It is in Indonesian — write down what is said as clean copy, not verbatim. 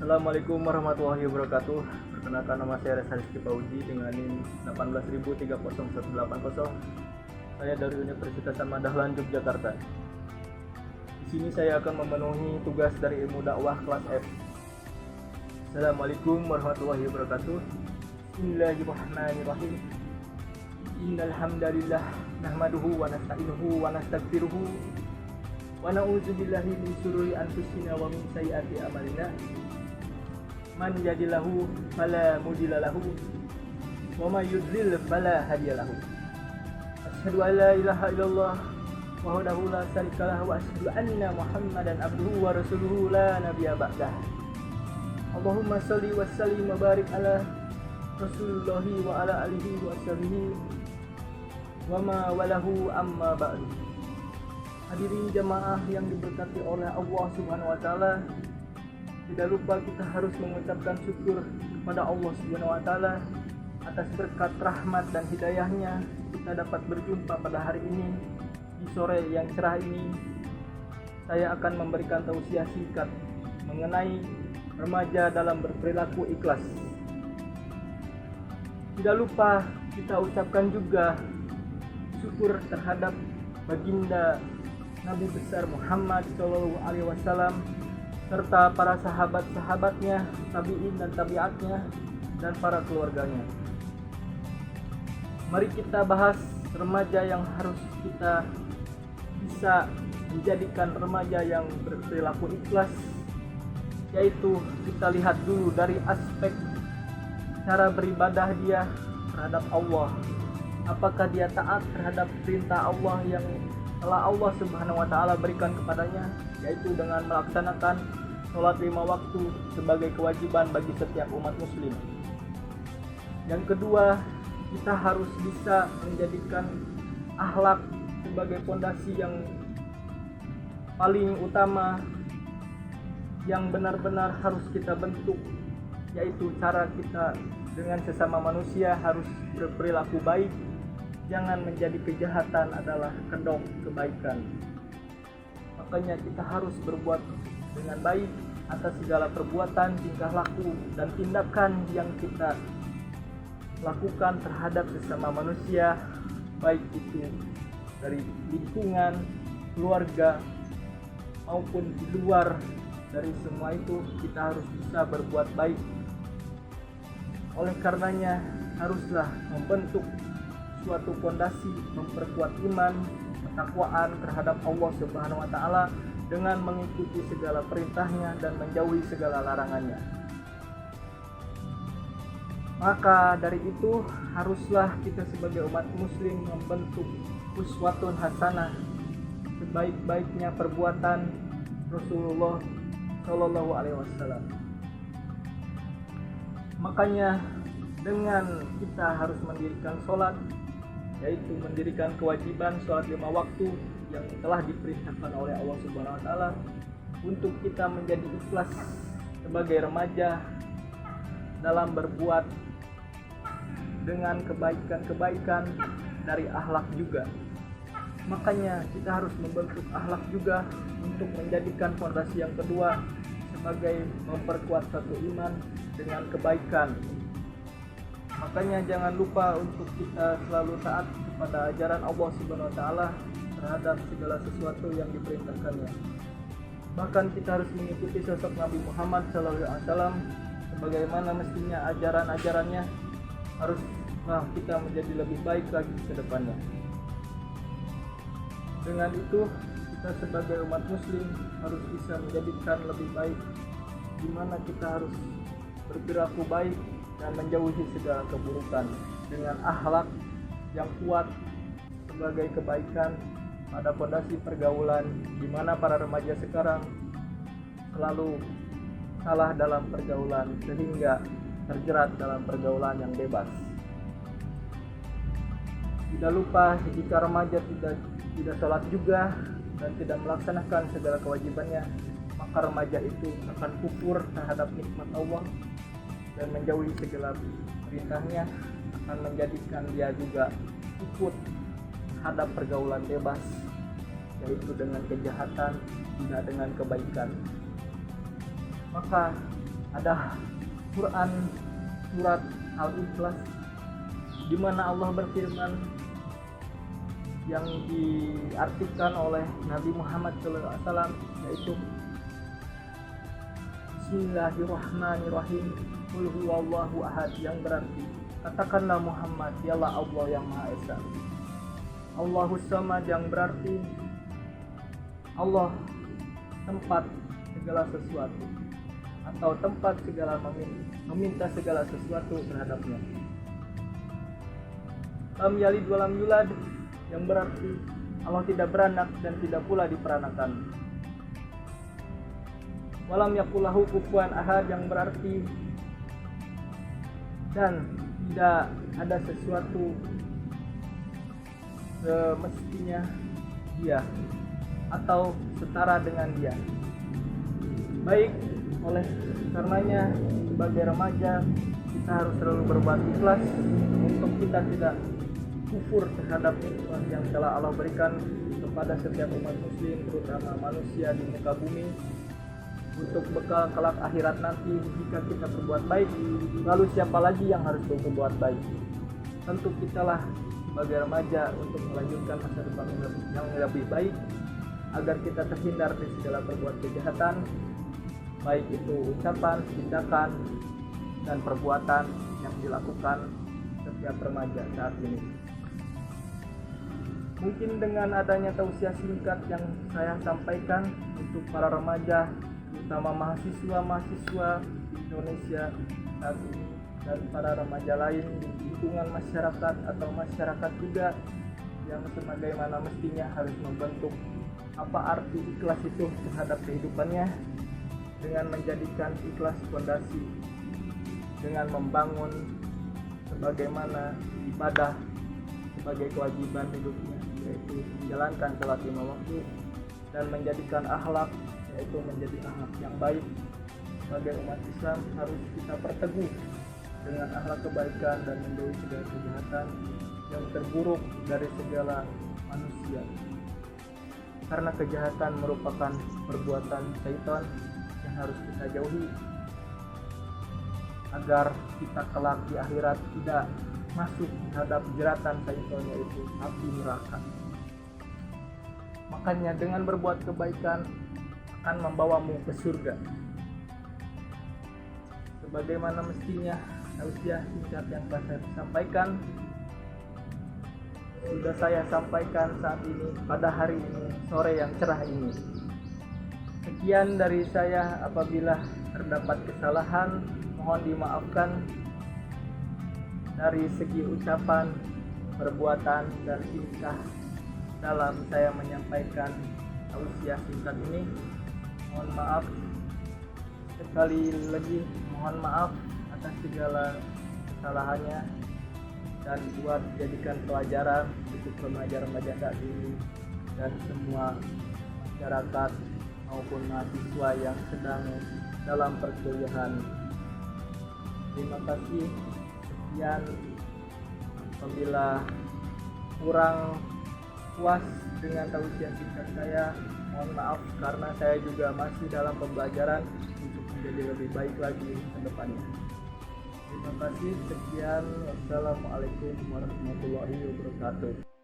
Assalamualaikum warahmatullahi wabarakatuh. Perkenalkan, nama saya Reza Rizky Fauzi dengan NIM 1830180. Saya dari Universitas Ahmad Dahlan, Yogyakarta. Di sini saya akan memenuhi tugas dari ilmu dakwah kelas F. Assalamualaikum warahmatullahi wabarakatuh. Bismillahirrahmanirrahim. Innal hamdalillah nahmaduhu wa nasta'inuhu wa nastaghfiruhu wa na'udzu billahi min shururi anfusina wa min sayyiati a'malina. Man yahdihillahu fala mudilla lahu wa may yudlil fala hadiya lahu. Asyhadu an la ilaha illallah wahdahu la syarika lahu wa asyhadu anna Muhammadan abduhu wa rasuluhu la nabiyya ba'dah. Allahumma shalli wa sallim wa barik ala Rasulullahi wa ala alihi wa sahbihi wa ma walahu amma ba'du. Hadirin jamaah yang diberkati oleh Allah Subhanahu wa taala, tidak lupa kita harus mengucapkan syukur kepada Allah Subhanahu wa taala atas berkat rahmat dan hidayahnya kita dapat berjumpa pada hari ini di sore yang cerah ini. Saya akan memberikan tausiah singkat mengenai remaja dalam berperilaku ikhlas. Tidak lupa kita ucapkan juga syukur terhadap baginda Nabi besar Muhammad SAW serta para sahabat-sahabatnya, tabi'in dan tabi'atnya, dan para keluarganya. Mari kita bahas remaja yang harus kita bisa menjadikan remaja yang berperilaku ikhlas, yaitu kita lihat dulu dari aspek cara beribadah dia terhadap Allah. Apakah dia taat terhadap perintah Allah yang telah Allah Subhanahu wa taala berikan kepadanya, yaitu dengan melaksanakan sholat 5 waktu sebagai kewajiban bagi setiap umat muslim. Yang kedua, kita harus bisa menjadikan akhlak sebagai fondasi yang paling utama yang benar-benar harus kita bentuk, yaitu cara kita dengan sesama manusia harus berperilaku baik. Jangan menjadi kejahatan adalah kedok kebaikan. Makanya kita harus berbuat dengan baik atas segala perbuatan, tingkah laku, dan tindakan yang kita lakukan terhadap sesama manusia, baik itu dari lingkungan, keluarga, maupun di luar. Dari semua itu kita harus bisa berbuat baik. Oleh karenanya haruslah membentuk suatu fondasi, memperkuat iman, ketakwaan terhadap Allah Subhanahu wa taala dengan mengikuti segala perintahnya dan menjauhi segala larangannya. Maka dari itu haruslah kita sebagai umat muslim membentuk uswatun hasanah, sebaik-baiknya perbuatan Rasulullah Shallallahu alaihi wasallam. Makanya dengan kita harus mendirikan sholat, yaitu mendirikan kewajiban sholat 5 waktu yang telah diperintahkan oleh Allah Subhanahu wa taala, untuk kita menjadi ikhlas sebagai remaja dalam berbuat dengan kebaikan-kebaikan dari akhlak juga. Makanya kita harus membentuk akhlak juga untuk menjadikan fondasi yang kedua sebagai memperkuat satu iman dengan kebaikan. Makanya jangan lupa untuk kita selalu taat kepada ajaran Allah Subhanahu wa taala terhadap segala sesuatu yang diperintahkannya. Bahkan kita harus mengikuti sosok Nabi Muhammad SAW sebagaimana mestinya ajaran-ajarannya. Haruslah kita menjadi lebih baik lagi ke depannya. Dengan itu kita sebagai umat muslim harus bisa menjadikan lebih baik, di mana kita harus berperilaku baik dan menjauhi segala keburukan dengan akhlak yang kuat sebagai kebaikan pada fondasi pergaulan, di mana para remaja sekarang selalu salah dalam pergaulan sehingga terjerat dalam pergaulan yang bebas. Tidak lupa jika remaja tidak sholat juga dan tidak melaksanakan segala kewajibannya, maka remaja itu akan kufur terhadap nikmat Allah dan menjauhi segala perintahnya, akan menjadikan dia juga ikut terhadap pergaulan bebas, yaitu dengan kejahatan, tidak dengan kebaikan. Maka ada Quran surat Al-Ikhlas di mana Allah berfirman yang diartikan oleh Nabi Muhammad SAW, yaitu Bismillahirrahmanirrahim, Qul huwallahu ahad, yang berarti katakanlah Muhammad, dialah Allah yang Maha Esa. Allahus Samad, yang berarti Allah tempat segala sesuatu atau tempat segala meminta segala sesuatu terhadapnya. Lam yalid walam yulad, yang berarti Allah tidak beranak dan tidak pula diperanakan. Walam yakulahu kufuwan ahad, yang berarti dan tidak ada sesuatu semestinya dia atau setara dengan dia. Baik, oleh karenanya sebagai remaja kita harus selalu berbuat ikhlas untuk kita tidak kufur terhadap nikmat yang telah Allah berikan kepada setiap umat muslim, terutama manusia di muka bumi, untuk bekal kelak akhirat nanti. Jika kita berbuat baik, lalu siapa lagi yang harus berbuat baik? Tentu kitalah sebagai remaja untuk melanjutkan masa depan yang lebih baik, agar kita terhindar dari segala perbuatan kejahatan, baik itu ucapan, tindakan, dan perbuatan yang dilakukan setiap remaja saat ini. Mungkin dengan adanya tausiah singkat yang saya sampaikan untuk para remaja, terutama mahasiswa-mahasiswa di Indonesia saat ini, dan para remaja lain di lingkungan masyarakat atau masyarakat juga yang sebagaimana mestinya harus membentuk apa arti ikhlas itu terhadap kehidupannya, dengan menjadikan ikhlas fondasi, dengan membangun sebagaimana ibadah sebagai kewajiban hidupnya, yaitu menjalankan salat lima waktu, dan menjadikan akhlak, yaitu menjadi akhlak yang baik. Sebagai umat Islam harus kita perteguh dengan akhlak kebaikan dan menjauhi segala kejahatan yang terburuk dari segala manusia, karena kejahatan merupakan perbuatan syaitan yang harus kita jauhi agar kita kelak di akhirat tidak masuk terhadap jeratan syaitan, yaitu api neraka. Makanya dengan berbuat kebaikan akan membawamu ke surga. Sebagaimana mestinya tausiah singkat yang telah saya sampaikan sudah saya sampaikan saat ini pada hari ini, sore yang cerah ini. Sekian dari saya, apabila terdapat kesalahan mohon dimaafkan dari segi ucapan, perbuatan, dan tingkah dalam saya menyampaikan tausiah singkat ini. Mohon maaf sekali lagi, mohon maaf atas segala kesalahannya, dan buat jadikan pelajaran untuk remaja-remaja saat ini dan semua masyarakat maupun mahasiswa yang sedang dalam perkuliahan. Terima kasih. Sekian. Apabila kurang puas dengan tausiah singkat saya, mohon maaf, karena saya juga masih dalam pembelajaran untuk menjadi lebih baik lagi ke depannya. Terima kasih. Sekian. Wassalamualaikum warahmatullahi wabarakatuh.